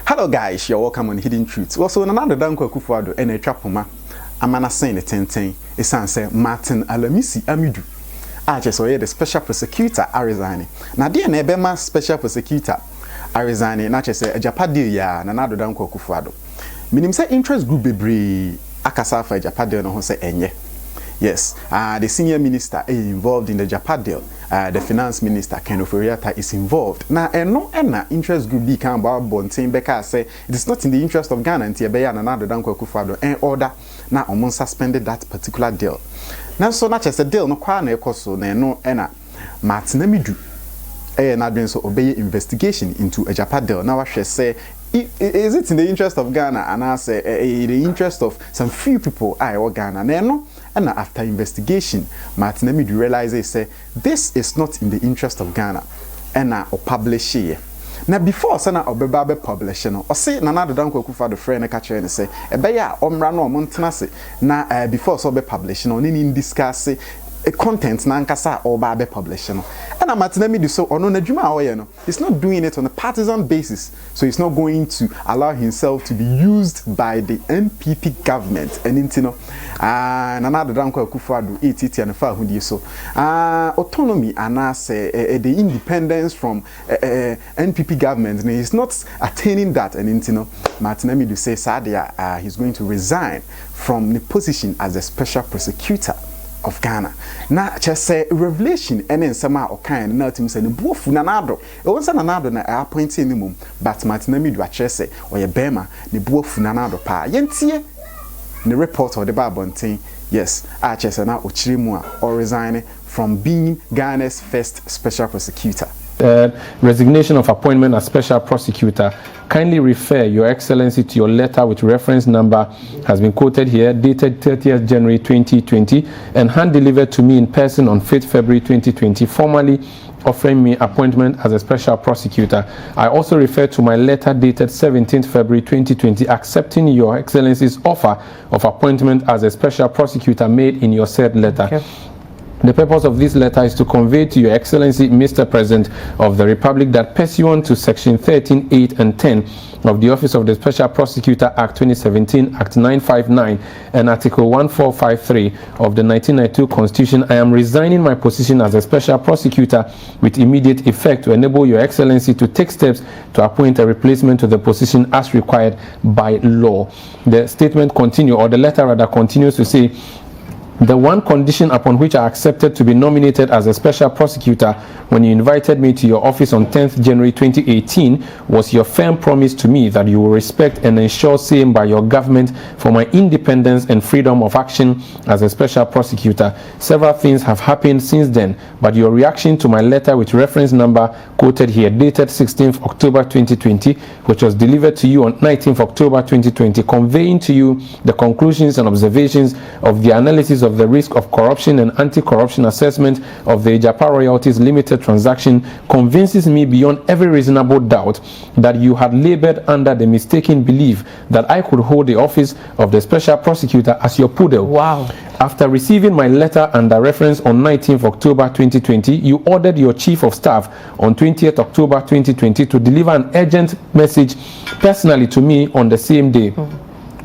Hello guys, you're welcome on Hidden Truths. Also, another danko Akufo and a trapoma. Amana saying the 1010 is say Martin Alamisi Amidu. I just saw the special prosecutor Resigns. Now, dear Nebema special prosecutor Resigns, not just a Japadi ya, and another danko Akufo. Minim say interest group bebre akasa for Japadi no say enye. Yes, the senior minister is involved in the Japan deal. The finance minister, Ken Oforiata, is involved. Now, no interest group be can about Bontain Becca say it is not in the interest of Ghana and Tiabeya and another Danko Akufo and order now almost suspended that particular deal. Now, so not just a deal, no quana coso, no enna Martin Amidu. Now doing so obey investigation into a Japan deal. Now, I shall say. Is it in the interest of Ghana and I say the interest of some few people or Ghana? No, and after investigation, Martin Amidu realizes say this is not in the interest of Ghana, and publish here. Now before Sana Obebabe publishing, or say Nana Danko Akufo the friend catcher and say a beya omrano montanase na before so be publishing on any discuss content nankasa or babe publishing. And Martin Amidu so on Najuma, he's not doing it on a partisan basis, so he's not going to allow himself to be used by the NPP government. And intino another Danko Akufo ATT and far who so autonomy and say the independence from NPP government, and he's not attaining that. And intino Martin Amidu says Sadia he's going to resign from the position as a special prosecutor of Ghana. Na just say revelation and then some or kind na team say no bofu na nado. E won say na nado na appoint ni mum, but Martin Amidu a say or ye bema ne bofu na nado pa. Yentie the report of the Babontin. Yes, I just say na ochiri or resigning from being Ghana's first special prosecutor. Resignation of appointment as special prosecutor. Kindly refer Your Excellency to your letter with reference number has been quoted here, dated 30th January 2020 and hand delivered to me in person on 5th February 2020, formally offering me appointment as a special prosecutor. I also refer to my letter dated 17th February 2020 accepting Your Excellency's offer of appointment as a special prosecutor made in your said letter. Okay. The purpose of this letter is to convey to Your Excellency, Mr. President of the Republic, that pursuant to Section 13, 8, and 10 of the Office of the Special Prosecutor Act 2017, Act 959, and Article 1453 of the 1992 Constitution, I am resigning my position as a special prosecutor with immediate effect to enable Your Excellency to take steps to appoint a replacement to the position as required by law. The statement continues, or the letter rather continues to say, the one condition upon which I accepted to be nominated as a special prosecutor when you invited me to your office on 10th January 2018 was your firm promise to me that you will respect and ensure same by your government for my independence and freedom of action as a special prosecutor. Several things have happened since then, but your reaction to my letter with reference number quoted here, dated 16th October 2020, which was delivered to you on 19th October 2020, conveying to you the conclusions and observations of the analysis of the risk of corruption and anti-corruption assessment of the Japan Royalties Limited transaction, convinces me beyond every reasonable doubt that you had labored under the mistaken belief that I could hold the office of the special prosecutor as your poodle. Wow. After receiving my letter under reference on 19th October 2020, you ordered your chief of staff on 20th October 2020 to deliver an urgent message personally to me on the same day.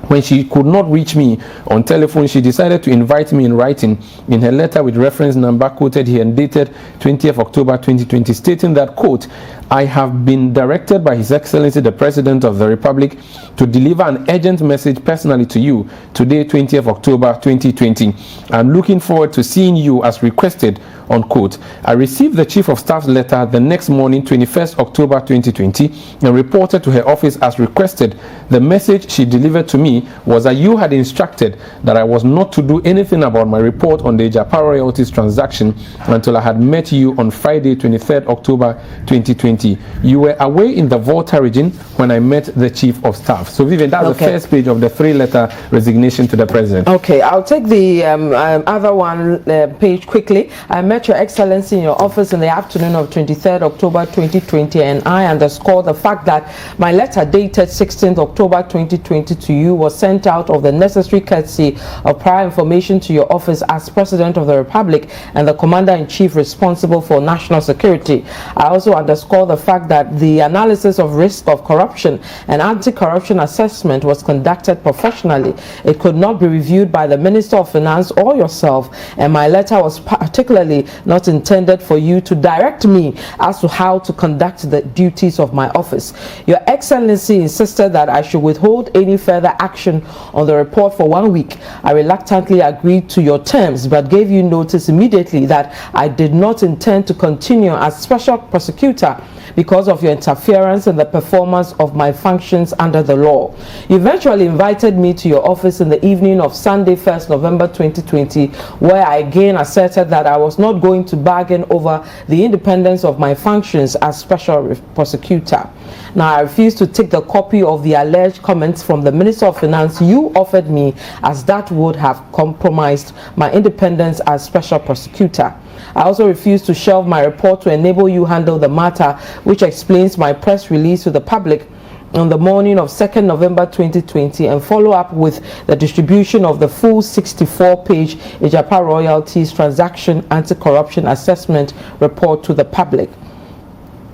When she could not reach me on telephone, she decided to invite me in writing in her letter with reference number quoted here and dated 20th October 2020, stating that, quote, I have been directed by His Excellency the President of the Republic to deliver an urgent message personally to you today, 20th October 2020. I'm looking forward to seeing you as requested, unquote. I received the Chief of Staff's letter the next morning, 21st October 2020, and reported to her office as requested. The message she delivered to me was that you had instructed that I was not to do anything about my report on the Japan Royalties transaction until I had met you on Friday, 23rd October 2020. You were away in the Volta region when I met the Chief of Staff. So Vivian, that's the first page of the 3-letter resignation to the President. Okay, I'll take the other one page quickly. I met Your Excellency in your office in the afternoon of 23rd October 2020, and I underscore the fact that my letter dated 16th October 2020 to you was sent out of the necessary courtesy of prior information to your office as President of the Republic and the Commander-in-Chief responsible for national security. I also underscore underscore the fact that the analysis of risk of corruption and anti-corruption assessment was conducted professionally. It could not be reviewed by the Minister of Finance or yourself, and my letter was particularly not intended for you to direct me as to how to conduct the duties of my office. Your Excellency insisted that I should withhold any further action on the report for 1 week. I reluctantly agreed to your terms, but gave you notice immediately that I did not intend to continue as Special Prosecutor because of your interference in the performance of my functions under the law. You eventually invited me to your office in the evening of Sunday, 1st November 2020, where I again asserted that I was not going to bargain over the independence of my functions as Special Prosecutor. Now, I refuse to take the copy of the alleged comments from the Minister of Finance you offered me, as that would have compromised my independence as Special Prosecutor. I also refuse to shelve my report to enable you handle the matter, which explains my press release to the public on the morning of 2nd November 2020, and follow up with the distribution of the full 64-page Ejapa Royalties Transaction Anti-Corruption Assessment report to the public.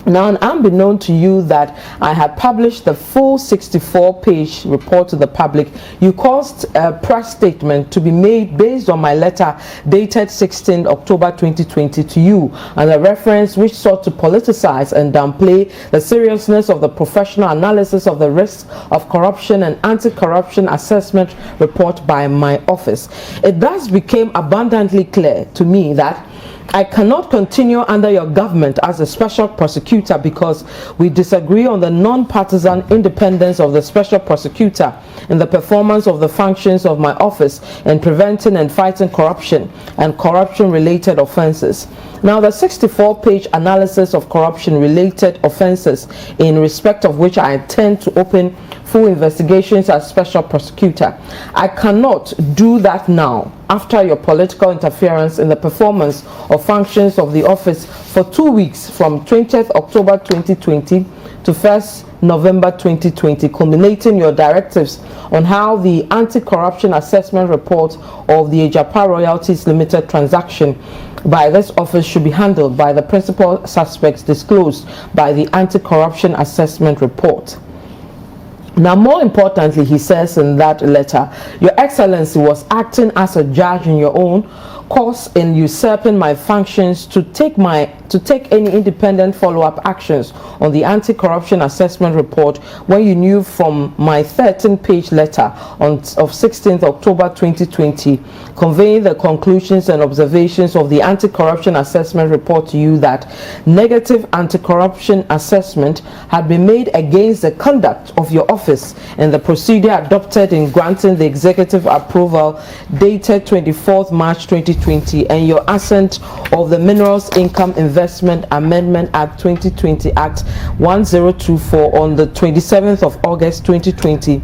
Now, unbeknown to you that I had published the full 64-page report to the public, you caused a press statement to be made based on my letter dated 16 October 2020 to you, and a reference which sought to politicize and downplay the seriousness of the professional analysis of the risks of corruption and anti-corruption assessment report by my office. It thus became abundantly clear to me that I cannot continue under your government as a Special Prosecutor because we disagree on the non-partisan independence of the Special Prosecutor in the performance of the functions of my office in preventing and fighting corruption and corruption-related offenses. Now, the 64-page analysis of corruption-related offenses, in respect of which I intend to open full investigations as Special Prosecutor, I cannot do that now after your political interference in the performance of functions of the office for 2 weeks from 20th October 2020 to 1st November 2020, culminating your directives on how the anti-corruption assessment report of the Ejapa Royalties Limited transaction by this office should be handled by the principal suspects disclosed by the anti-corruption assessment report. Now, more importantly, he says in that letter, Your Excellency was acting as a judge in your own course in usurping my functions to take any independent follow-up actions on the anti-corruption assessment report when you knew from my 13-page letter of 16th October 2020 conveying the conclusions and observations of the anti-corruption assessment report to you that negative anti-corruption assessment had been made against the conduct of your office and the procedure adopted in granting the executive approval dated 24th March 2020 and your assent of the Minerals Income Investment Amendment Act 2020 Act 1024 on the 27th of August 2020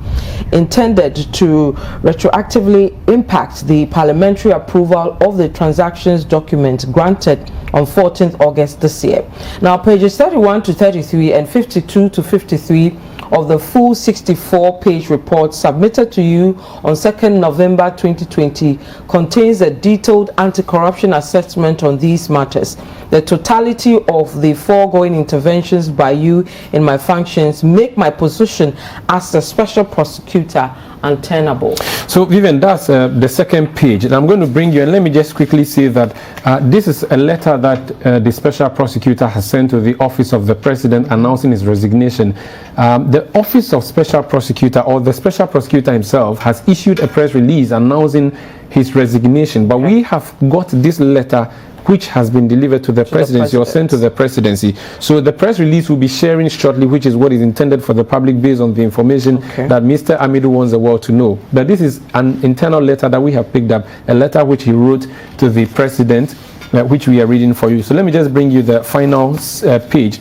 intended to retroactively impact the parliamentary approval of the transactions document granted on 14th August this year. Now, pages 31 to 33 and 52 to 53 of the full 64-page report submitted to you on 2nd November 2020 contains a detailed anti-corruption assessment on these matters. The totality of the foregoing interventions by you in my functions make my position as the Special Prosecutor untenable. So, Vivian, that's the second page, and I'm going to bring you, and let me just quickly say that this is a letter that the Special Prosecutor has sent to the Office of the President announcing his resignation. The Office of Special Prosecutor, or the Special Prosecutor himself, has issued a press release announcing his resignation, but we have got this letter which has been delivered to the presidency or sent to the presidency. So the press release will be sharing shortly, which is what is intended for the public based on the information that Mr. Amidu wants the world to know. But this is an internal letter that we have picked up, a letter which he wrote to the president, which we are reading for you. So let me just bring you the final page,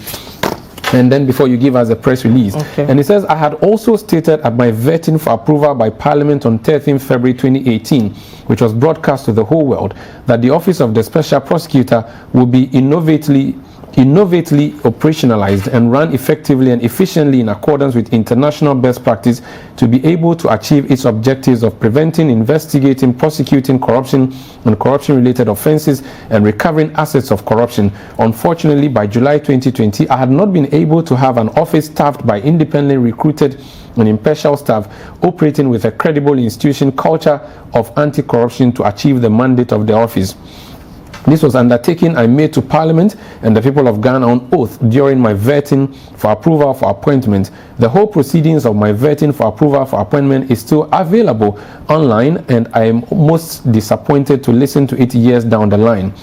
and then before you give us a press release. And it says, I had also stated at my vetting for approval by Parliament on 13th February 2018, which was broadcast to the whole world, that the Office of the Special Prosecutor will be innovatively innovatively operationalized and run effectively and efficiently in accordance with international best practice to be able to achieve its objectives of preventing, investigating, prosecuting corruption and corruption-related offenses and recovering assets of corruption. Unfortunately, by July 2020, I had not been able to have an office staffed by independently recruited and impartial staff operating with a credible institution culture of anti-corruption to achieve the mandate of the office. This was undertaken I made to Parliament and the people of Ghana on oath during my vetting for approval for appointment. The whole proceedings of my vetting for approval for appointment is still available online, and I am most disappointed to listen to it years down the line.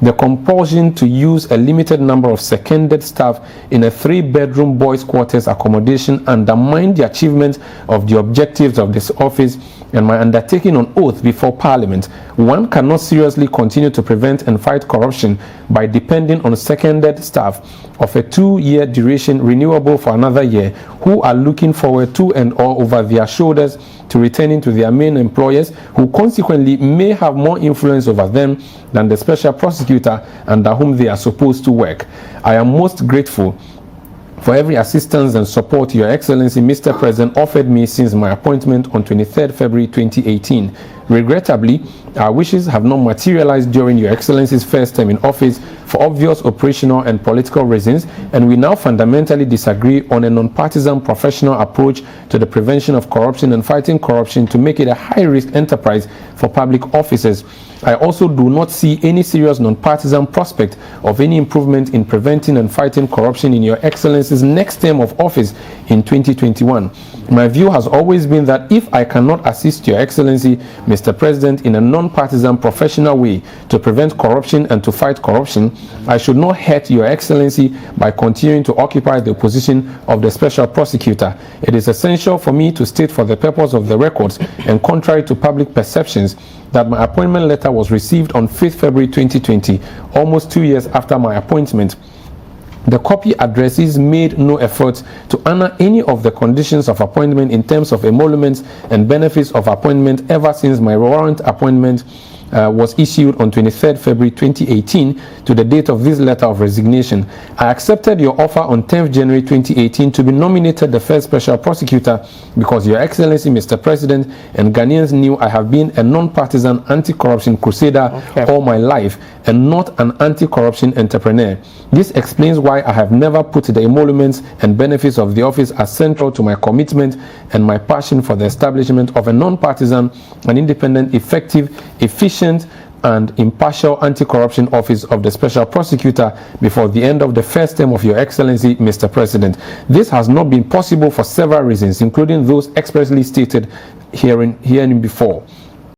The compulsion to use a limited number of seconded staff in a 3-bedroom boys' quarters accommodation undermined the achievement of the objectives of this office and my undertaking on oath before Parliament. One cannot seriously continue to prevent and fight corruption by depending on seconded staff of a 2-year duration renewable for another year who are looking forward to and or over their shoulders to returning to their main employers, who consequently may have more influence over them than the special prosecutor under whom they are supposed to work. I am most grateful for every assistance and support Your Excellency Mr. President offered me since my appointment on 23rd February 2018. Regrettably, our wishes have not materialized during Your Excellency's first term in office for obvious operational and political reasons, and we now fundamentally disagree on a non-partisan professional approach to the prevention of corruption and fighting corruption to make it a high-risk enterprise for public officers. I also do not see any serious non-partisan prospect of any improvement in preventing and fighting corruption in Your Excellency's next term of office in 2021. My view has always been that if I cannot assist Your Excellency, Mr. President, in a non-partisan professional way to prevent corruption and to fight corruption, I should not hurt Your Excellency by continuing to occupy the position of the Special Prosecutor. It is essential for me to state for the purpose of the records and contrary to public perceptions that my appointment letter was received on 5th February 2020, almost 2 years after my appointment. The copy addressees made no effort to honor any of the conditions of appointment in terms of emoluments and benefits of appointment ever since my warrant appointment was issued on 23rd February 2018 to the date of this letter of resignation. I accepted your offer on 10th January 2018 to be nominated the first special prosecutor because Your Excellency Mr. President and Ghanaians knew I have been a non-partisan anti-corruption crusader all my life and not an anti-corruption entrepreneur. This explains why I have never put the emoluments and benefits of the office as central to my commitment and my passion for the establishment of a non-partisan and independent, effective, efficient and impartial anti-corruption office of the Special Prosecutor before the end of the first term of Your Excellency, Mr. President. This has not been possible for several reasons, including those expressly stated herein before.